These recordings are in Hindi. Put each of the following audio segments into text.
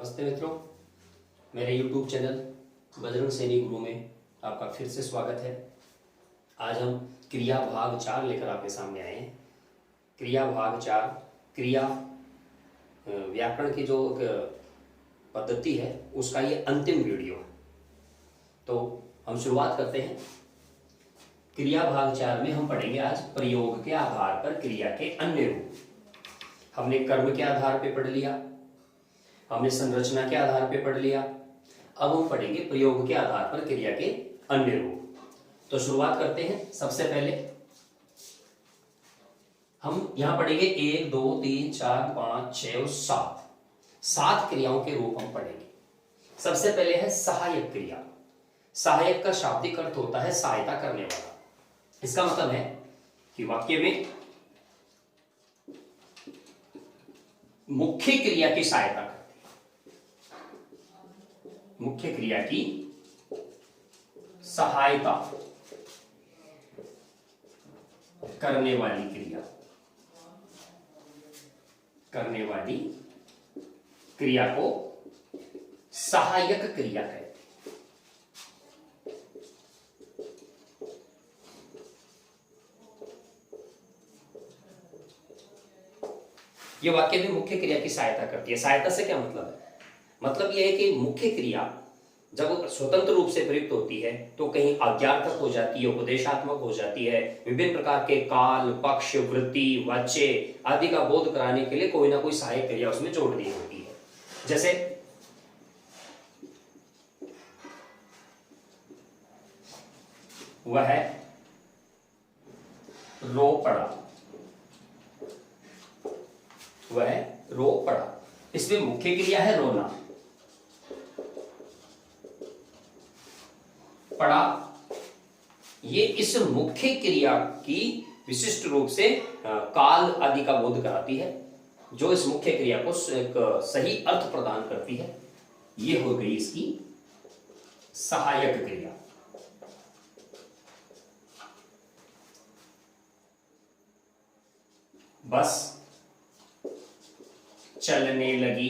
नमस्ते मित्रों, मेरे YouTube चैनल बजरंग सैनिक गुरु में आपका फिर से स्वागत है। आज हम क्रिया भाग 4 लेकर आपके सामने आए हैं। क्रिया भाग 4 क्रिया व्याकरण की जो पद्धति है उसका ये अंतिम वीडियो है। तो हम शुरुआत करते हैं। क्रिया भाग 4 में हम पढ़ेंगे आज प्रयोग के आधार पर क्रिया के अन्य रूप। हमने कर्म के आधार पर पढ़ लिया, हमने संरचना के आधार पर पढ़ लिया, अब हम पढ़ेंगे प्रयोग के आधार पर क्रिया के अन्य रूप। तो शुरुआत करते हैं। सबसे पहले हम यहां पढ़ेंगे 1 2 3 4 5 6 और 7 क्रियाओं के रूप हम पढ़ेंगे। सबसे पहले है सहायक क्रिया। सहायक का शाब्दिक अर्थ होता है सहायता करने वाला। इसका मतलब है कि वाक्य में मुख्य क्रिया की सहायता करती है, मुख्य क्रिया की सहायता करने वाली क्रिया को सहायक क्रिया कहते हैं। ये वाक्य में मुख्य क्रिया की सहायता करती है। सहायता से क्या मतलब है? मतलब यह है कि मुख्य क्रिया जब स्वतंत्र रूप से प्रयुक्त होती है तो कहीं आज्ञार्थक हो जाती है, उपदेशात्मक हो जाती है, विभिन्न प्रकार के काल, पक्ष, वृत्ति, वाच्य आदि का बोध कराने के लिए कोई ना कोई सहायक क्रिया उसमें जोड़ दी होती है। जैसे वह रो पड़ा, वह रो पड़ा, इसमें मुख्य क्रिया है रोना। पड़ा, ये इस मुख्य क्रिया की विशिष्ट रूप से काल आदि का बोध कराती है, जो इस मुख्य क्रिया को एक सही अर्थ प्रदान करती है। ये हो गई इसकी सहायक क्रिया। बस चलने लगी,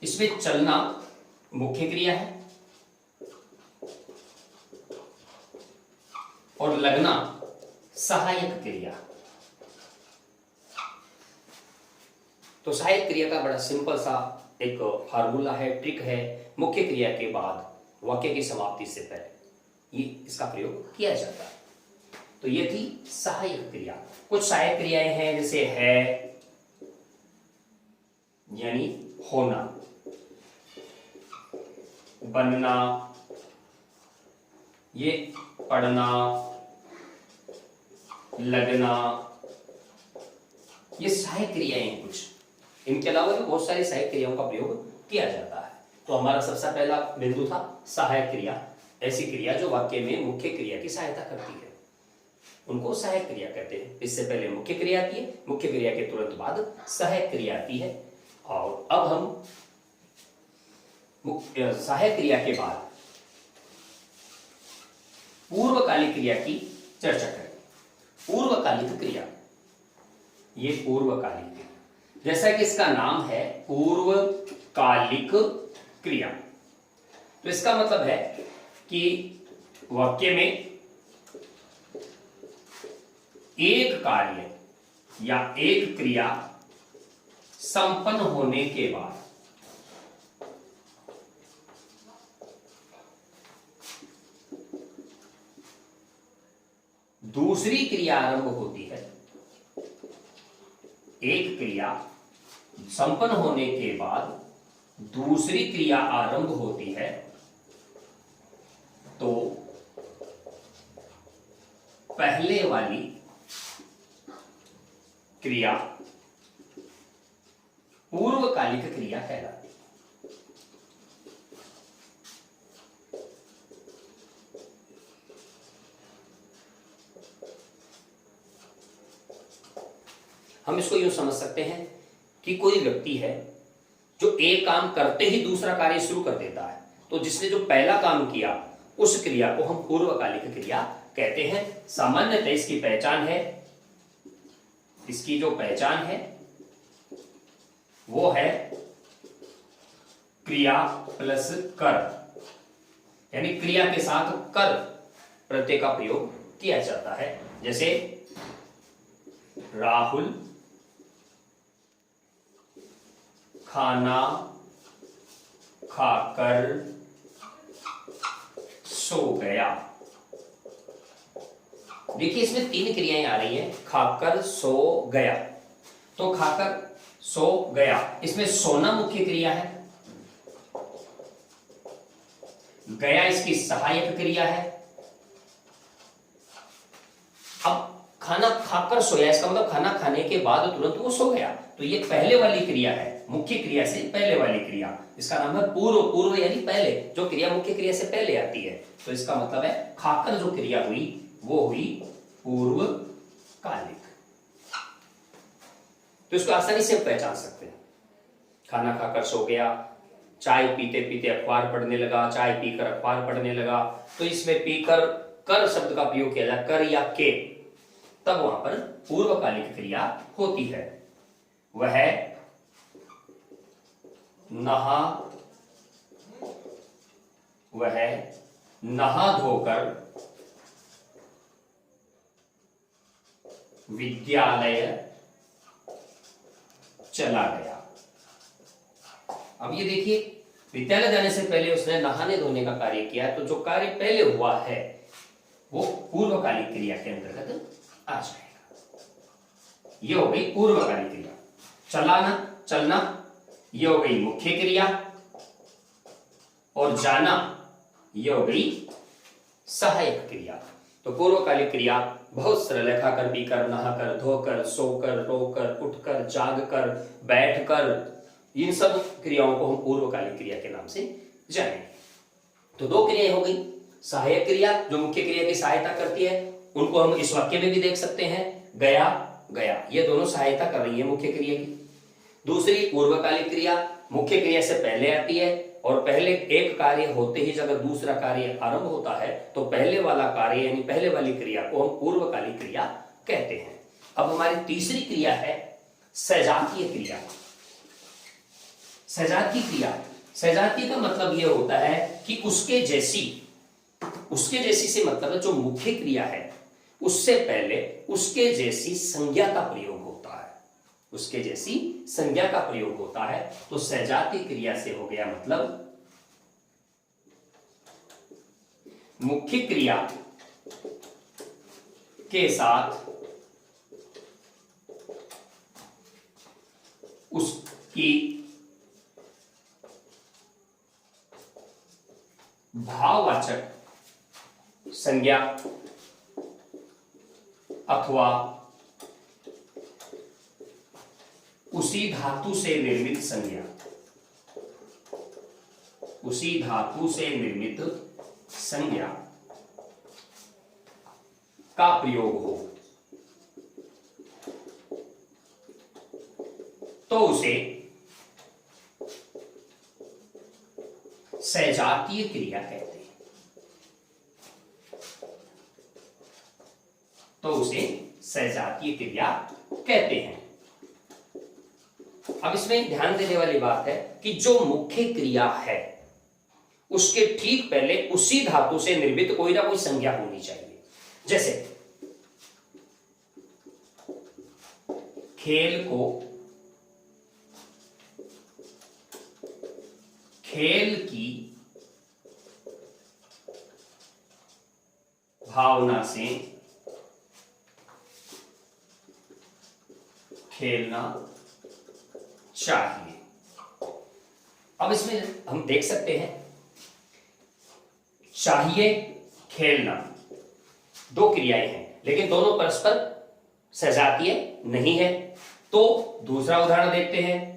इसमें चलना मुख्य क्रिया है और लगना सहायक क्रिया। तो सहायक क्रिया का बड़ा सिंपल सा एक फार्मूला है, ट्रिक है। मुख्य क्रिया के बाद वाक्य की समाप्ति से पहले ये इसका प्रयोग किया जाता है। तो ये थी सहायक क्रिया। कुछ सहायक क्रियाएं हैं जैसे है यानी होना, बनना, ये पढ़ना, लगना, ये सहायक क्रियाएं हैं कुछ। इनके अलावा भी बहुत सारी सहायक क्रियाओं का प्रयोग किया जाता है। तो हमारा सबसे पहला बिंदु था सहायक क्रिया। ऐसी क्रिया जो वाक्य में मुख्य क्रिया की सहायता करती है उनको सहायक क्रिया कहते हैं। इससे पहले मुख्य क्रिया आती है, मुख्य क्रिया के तुरंत बाद सहायक क्रिया आती है। और अब हम सहायक क्रिया के बाद पूर्वकालिक क्रिया की चर्चा करें। पूर्वकालिक क्रिया, ये पूर्वकालिक क्रिया, जैसा कि इसका नाम है पूर्वकालिक क्रिया, तो इसका मतलब है कि वाक्य में एक कार्य या एक क्रिया संपन्न होने के बाद दूसरी क्रिया आरंभ होती है। एक क्रिया संपन्न होने के बाद दूसरी क्रिया आरंभ होती है तो पहले वाली क्रिया पूर्वकालिक क्रिया कहलाती है। हम इसको यूं समझ सकते हैं कि कोई व्यक्ति है जो एक काम करते ही दूसरा कार्य शुरू कर देता है, तो जिसने जो पहला काम किया उस क्रिया को हम पूर्वकालिक क्रिया कहते हैं। सामान्यतः इसकी पहचान है, इसकी जो पहचान है वो है क्रिया प्लस कर, यानी क्रिया के साथ कर प्रत्यय का प्रयोग किया जाता है। जैसे राहुल खाना खाकर सो गया। देखिए इसमें तीन क्रियाएं आ रही हैं, खाकर सो गया। तो खाकर सो गया, इसमें सोना मुख्य क्रिया है, गया इसकी सहायक क्रिया है। अब खाना खाकर सोया, इसका मतलब खाना खाने के बाद तुरंत वो सो गया, तो ये पहले वाली क्रिया है, मुख्य क्रिया से पहले वाली क्रिया, इसका नाम है पूर्व। पूर्व यानी पहले, जो क्रिया मुख्य क्रिया से पहले आती है। तो इसका मतलब है खाकर जो क्रिया हुई वो हुई पूर्व कालिक। तो इसको आसानी से पहचान सकते हैं। खाना खाकर सो गया, चाय पीते पीते अखबार पढ़ने लगा, चाय पीकर अखबार पढ़ने लगा। तो इसमें पीकर कर शब्द का प्रयोग किया जाए, कर या के, तब वहां पर पूर्वकालिक क्रिया होती है। वह नहा धोकर विद्यालय चला गया। अब ये देखिए, विद्यालय जाने से पहले उसने नहाने धोने का कार्य किया, तो जो कार्य पहले हुआ है वो पूर्वकालिक क्रिया के अंतर्गत आ जाएगा। ये हो गई पूर्वकालिक क्रिया। चलाना, चलना, ये हो गई मुख्य क्रिया, और जाना ये हो गई सहायक क्रिया। तो पूर्वकालिक क्रिया बहुत सरल है, खाकर, पीकर, नहाकर, धोकर, सोकर, रोकर, उठकर, जागकर, बैठकर, इन सब क्रियाओं को हम पूर्वकालिक क्रिया के नाम से जानेंगे। तो दो क्रियाएं हो गई, सहायक क्रिया जो मुख्य क्रिया की सहायता करती है, उनको हम इस वाक्य में भी देख सकते हैं, गया गया, ये दोनों सहायता कर रही है मुख्य क्रिया की। दूसरी पूर्वकालिक क्रिया मुख्य क्रिया से पहले आती है, और पहले एक कार्य होते ही अगर दूसरा कार्य आरंभ होता है तो पहले वाला कार्य यानी पहले वाली क्रिया को हम पूर्वकालिक क्रिया कहते हैं। अब हमारी तीसरी क्रिया है सजातीय क्रिया। सजातीय क्रिया, सजातीय का मतलब यह होता है कि उसके जैसी से मतलब है जो मुख्य क्रिया है उससे पहले उसके जैसी संज्ञा का प्रयोग होता है, उसके जैसी संज्ञा का प्रयोग होता है। तो सजातीय क्रिया से हो गया मतलब मुख्य क्रिया के साथ उसकी भाववाचक संज्ञा अथवा उसी धातु से निर्मित संज्ञा, उसी धातु से निर्मित संज्ञा का प्रयोग हो तो उसे सजातीय क्रिया कहते हैं। तो उसे सजातीय क्रिया कहते हैं। अब इसमें ध्यान देने वाली बात है कि जो मुख्य क्रिया है उसके ठीक पहले उसी धातु से निर्मित कोई ना कोई संज्ञा होनी चाहिए। जैसे खेल को खेल की भावना से खेलना चाहिए। अब इसमें हम देख सकते हैं चाहिए, खेलना, दो क्रियाएं हैं लेकिन दोनों परस्पर सजातीय नहीं है। तो दूसरा उदाहरण देखते हैं।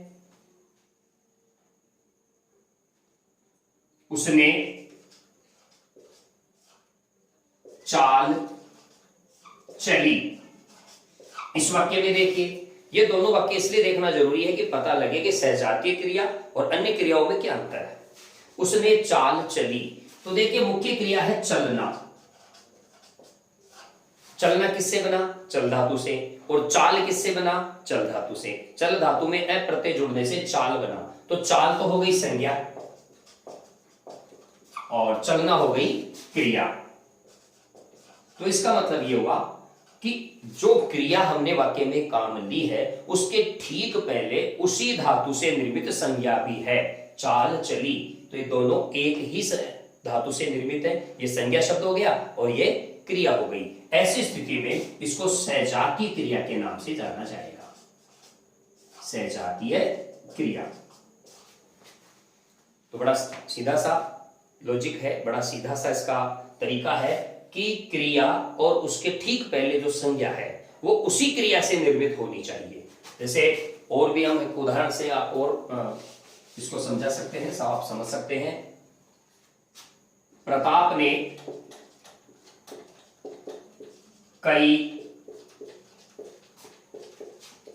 उसने चाल चली। इस वाक्य में देखिए, ये दोनों वाक्य इसलिए देखना जरूरी है कि पता लगे कि सजातीय क्रिया और अन्य क्रियाओं में क्या अंतर है। उसने चाल चली, तो देखिए मुख्य क्रिया है चलना। चलना किससे बना? चल धातु से। और चाल किससे बना? चल धातु से। चल धातु में ए प्रत्यय जुड़ने से चाल बना, तो चाल तो हो गई संज्ञा और चलना हो गई क्रिया। तो इसका मतलब ये हुआ कि जो क्रिया हमने वाक्य में काम ली है उसके ठीक पहले उसी धातु से निर्मित संज्ञा भी है। चाल चली, तो ये दोनों एक ही धातु से निर्मित है। ये संज्ञा शब्द हो गया और ये क्रिया हो गई। ऐसी स्थिति में इसको सहजातीय क्रिया के नाम से जाना जाएगा। सहजातीय क्रिया। तो बड़ा सीधा सा लॉजिक है, बड़ा सीधा सा इसका तरीका है कि क्रिया और उसके ठीक पहले जो संज्ञा है वो उसी क्रिया से निर्मित होनी चाहिए। जैसे और भी हम एक उदाहरण से आप और इसको समझा सकते हैं, आप समझ सकते हैं। प्रताप ने कई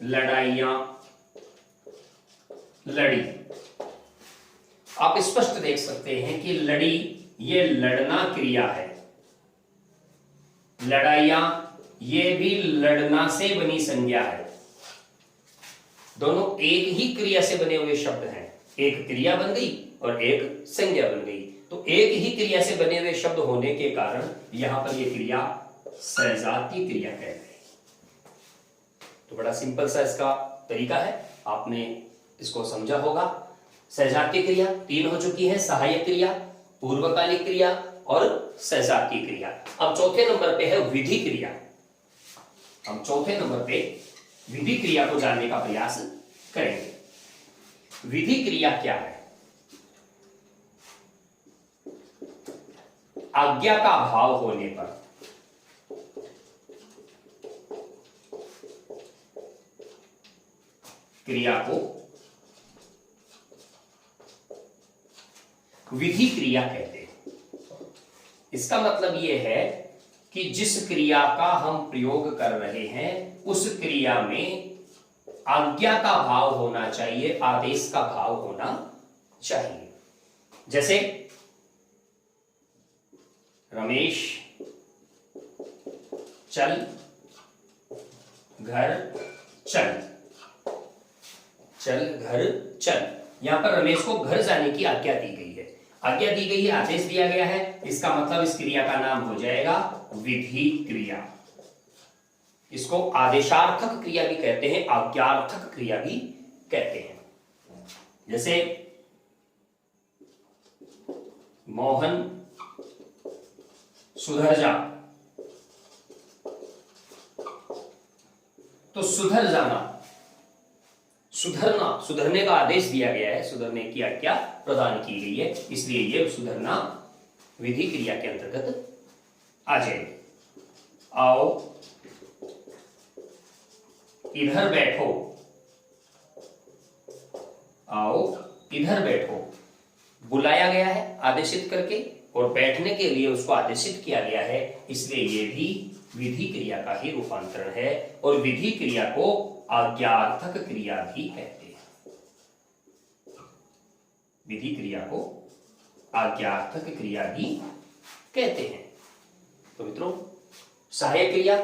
लड़ाइयां लड़ी। आप स्पष्ट देख सकते हैं कि लड़ी, ये लड़ना क्रिया है। लड़ाइयां, ये भी लड़ना से बनी संज्ञा है। दोनों एक ही क्रिया से बने हुए शब्द हैं। एक क्रिया बन गई और एक संज्ञा बन गई। तो एक ही क्रिया से बने हुए शब्द होने के कारण यहां पर यह क्रिया सहजातीय क्रिया कहते हैं। तो बड़ा सिंपल सा इसका तरीका है, आपने इसको समझा होगा। सहजातीय क्रिया तीन हो चुकी है, सहायक क्रिया, पूर्वकालिक क्रिया और सहजातीय क्रिया। अब चौथे नंबर पे है विधि क्रिया। हम चौथे नंबर पे विधि क्रिया को जानने का प्रयास करेंगे। विधि क्रिया क्या है? आज्ञा का भाव होने पर क्रिया को विधि क्रिया कहते हैं। इसका मतलब यह है कि जिस क्रिया का हम प्रयोग कर रहे हैं उस क्रिया में आज्ञा का भाव होना चाहिए, आदेश का भाव होना चाहिए। जैसे रमेश चल घर चल, चल घर चल। यहां पर रमेश को घर जाने की आज्ञा दी गई है। आज्ञा दी गई है, आदेश दिया गया है। इसका मतलब इस क्रिया का नाम हो जाएगा विधि क्रिया। इसको आदेशार्थक क्रिया भी कहते हैं, आज्ञार्थक क्रिया भी कहते हैं। जैसे मोहन सुधर जा, तो सुधर जाना, सुधरना, सुधरने का आदेश दिया गया है, सुधरने की आज्ञा प्रदान की गई है, इसलिए यह सुधरना विधि क्रिया के अंतर्गत आ जाएगी। आओ इधर बैठो, आओ इधर बैठो, बुलाया गया है आदेशित करके और बैठने के लिए उसको आदेशित किया गया है, इसलिए यह भी विधि क्रिया का ही रूपांतरण है। और विधि क्रिया को आज्ञार्थक क्रिया भी कहते हैं। विधि क्रिया को आज्ञार्थक क्रिया भी कहते हैं। तो मित्रों, सहायक क्रिया,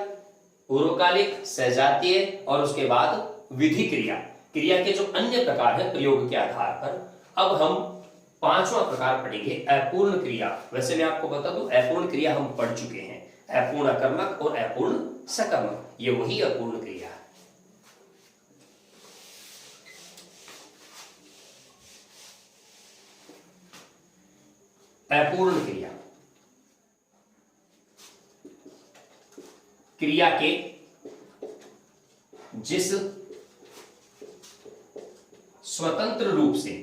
पूर्वकालिक, सहजातीय और उसके बाद विधि क्रिया, क्रिया के जो अन्य प्रकार हैं प्रयोग के आधार पर। अब हम पांचवा प्रकार पढ़ेंगे, अपूर्ण क्रिया। वैसे मैं आपको बता दूं, अपूर्ण क्रिया हम पढ़ चुके हैं। अपूर्ण अकर्मक और अपूर्ण सकर्मक, ये वही अपूर्ण क्रिया है। अपूर्ण क्रिया, क्रिया के जिस स्वतंत्र रूप से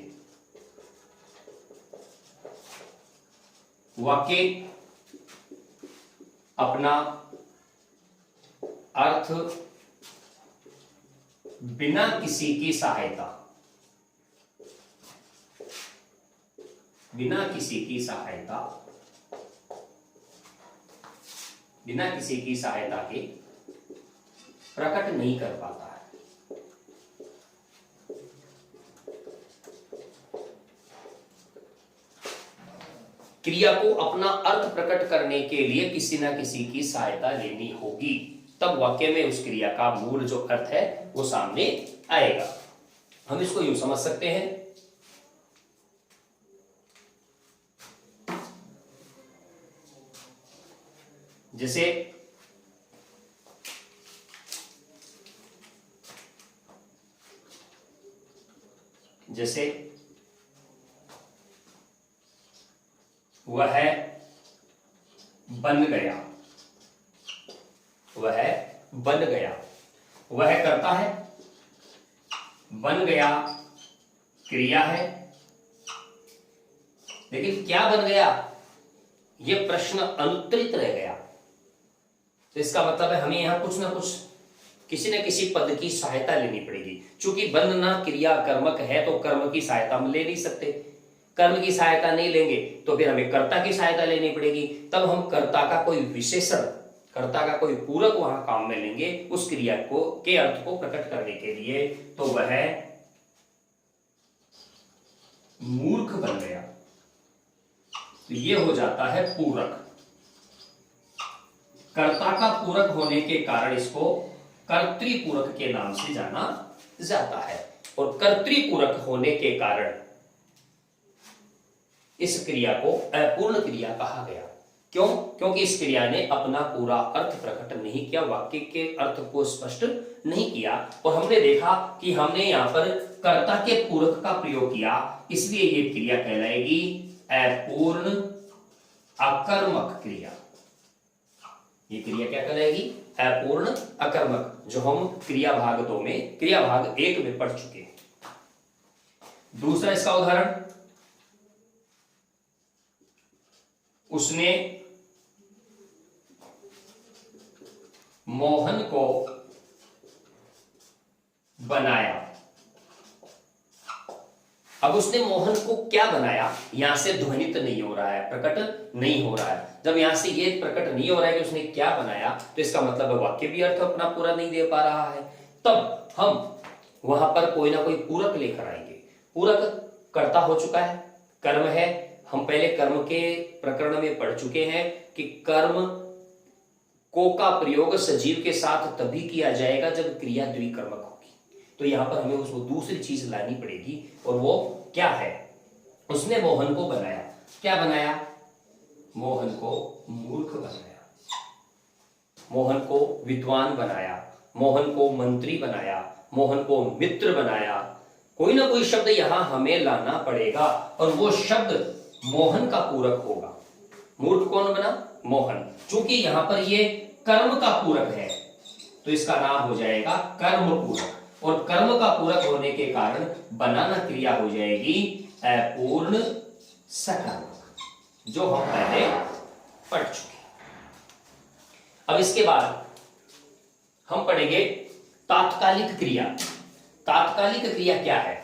वाक्य अपना अर्थ बिना किसी की सहायता, बिना किसी की सहायता, बिना किसी की सहायता के प्रकट नहीं कर पाता है। क्रिया को अपना अर्थ प्रकट करने के लिए किसी ना किसी की सहायता लेनी होगी, तब वाक्य में उस क्रिया का मूल जो अर्थ है वो सामने आएगा। हम इसको यूं समझ सकते हैं, जैसे जैसे वह बन गया, वह बन गया, वह करता है, बन गया क्रिया है, लेकिन क्या बन गया यह प्रश्न अनुत्तरित रह गया। तो इसका मतलब है हमें यहां कुछ ना कुछ किसी न किसी पद की सहायता लेनी पड़ेगी। चूंकि बनना क्रिया कर्मक है तो कर्म की सहायता हम ले नहीं सकते, कर्म की सहायता नहीं लेंगे तो फिर हमें कर्ता की सहायता लेनी पड़ेगी। तब हम कर्ता का कोई विशेषण, कर्ता का कोई पूरक वहां काम में लेंगे उस क्रिया को के अर्थ को प्रकट करने के लिए। तो वह मूर्ख बन गया, तो ये हो जाता है पूरक। कर्ता का पूरक होने के कारण इसको कर्तृपूरक के नाम से जाना जाता है। और कर्तृपूरक होने के कारण इस क्रिया को अपूर्ण क्रिया कहा गया। क्यों? क्योंकि इस क्रिया ने अपना पूरा अर्थ प्रकट नहीं किया, वाक्य के अर्थ को स्पष्ट नहीं किया। और हमने देखा कि हमने यहां पर कर्ता के पूरक का प्रयोग किया, इसलिए यह क्रिया कहलाएगी अपूर्ण अकर्मक क्रिया। ये क्रिया क्या कहलाएगी? अपूर्ण अकर्मक, जो हम क्रिया भाग 2 में, क्रिया भाग 1 में पढ़ चुके हैं। दूसरा इसका उदाहरण, उसने मोहन को बनाया। अब उसने मोहन को क्या बनाया, यहां से ध्वनित नहीं हो रहा है, प्रकट नहीं हो रहा है। जब यहां से ये प्रकट नहीं हो रहा है कि उसने क्या बनाया, तो इसका मतलब है वाक्य भी अर्थ अपना पूरा नहीं दे पा रहा है। तब हम वहां पर कोई ना कोई पूरक लेकर आएंगे। पूरक कर्ता हो चुका है, कर्म है। हम पहले कर्म के प्रकरण में पढ़ चुके हैं कि कर्म को का प्रयोग सजीव के साथ तभी किया जाएगा जब क्रिया द्विकर्मक होगी। तो यहां पर हमें उसको दूसरी चीज लानी पड़ेगी, और वो क्या है? उसने मोहन को बनाया। क्या बनाया? मोहन को मूर्ख बनाया, मोहन को विद्वान बनाया, मोहन को मंत्री बनाया, मोहन को मित्र बनाया। कोई ना कोई शब्द यहां हमें लाना पड़ेगा, और वो शब्द मोहन का पूरक होगा। मूर्ख कौन बना? मोहन। चूंकि यहां पर ये कर्म का पूरक है तो इसका नाम हो जाएगा कर्म पूरक, और कर्म का पूरक होने के कारण बनाना क्रिया हो जाएगी अपूर्ण सकर्मक, जो हम पहले पढ़ चुके। अब इसके बाद हम पढ़ेंगे तात्कालिक क्रिया। तात्कालिक क्रिया क्या है?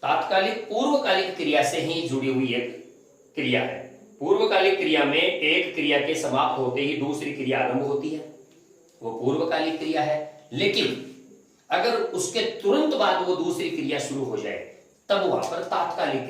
तात्कालिक पूर्वकालिक क्रिया से ही जुड़ी हुई एक क्रिया है। पूर्वकालिक क्रिया में एक क्रिया के समाप्त होते ही दूसरी क्रिया आरंभ होती है, वो पूर्वकालिक क्रिया है। लेकिन अगर उसके तुरंत बाद वो दूसरी क्रिया शुरू हो जाए तब वहां पर तात्कालिक